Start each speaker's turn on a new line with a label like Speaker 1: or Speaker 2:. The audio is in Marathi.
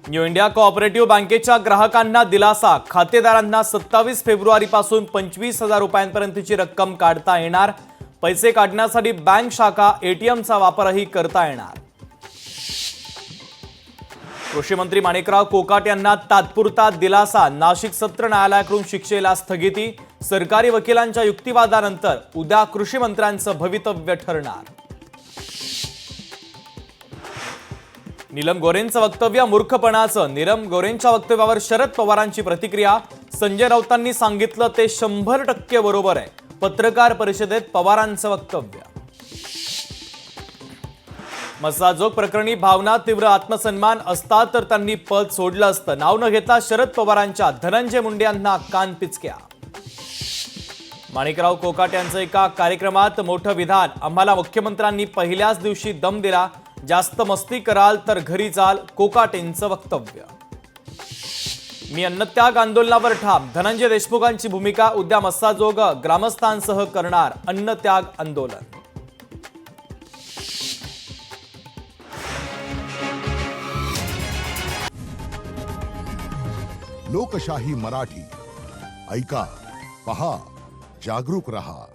Speaker 1: न्यू इंडिया कोऑपरेटिव्ह बँकेच्या ग्राहकांना दिलासा। खातेदारांना 27 फेब्रुवारीपासून 25,000 रुपयांपर्यंतची रक्कम काढता येणार। पैसे काढण्यासाठी बँक शाखा एटीएमचा वापरही करता येणार। कृषी मंत्री माणिकराव कोकाटे यांना तात्पुरता दिलासा। नाशिक सत्र न्यायालयाकडून शिक्षेला स्थगिती। सरकारी वकिलांच्या युक्तिवादानंतर उद्या कृषी मंत्र्यांचं भवितव्य ठरणार। नीलम गोरेंचं वक्तव्य मूर्खपणाचं। नीलम गोरेंच्या वक्तव्यावर शरद पवारांची प्रतिक्रिया। संजय राऊतांनी सांगितलं ते 100% बरोबर आहे। पत्रकार परिषदेत पवारांचं वक्तव्य। मसाजोग प्रकरणी भावना तीव्र आत्मसन्मान असता तर त्यांनी पद सोडलं असतं। नाव न घेता शरद पवारांच्या धनंजय मुंडे यांना कान पिचक्या। माणिकराव कोकाटे यांचं एका कार्यक्रमात मोठं विधान। आम्हाला मुख्यमंत्र्यांनी पहिल्याच दिवशी दम दिला। जास्त मस्ती कराल तर घरी जाल। कोकाटेंचं वक्तव्य। मी अन्नत्याग आंदोलनावर ठाम। धनंजय देशमुखांची भूमिका। उद्या मस्साजोग ग्रामस्थांसह करणार अन्नत्याग आंदोलन।
Speaker 2: लोकशाही मराठी ऐका, पहा, जागरूक रहा।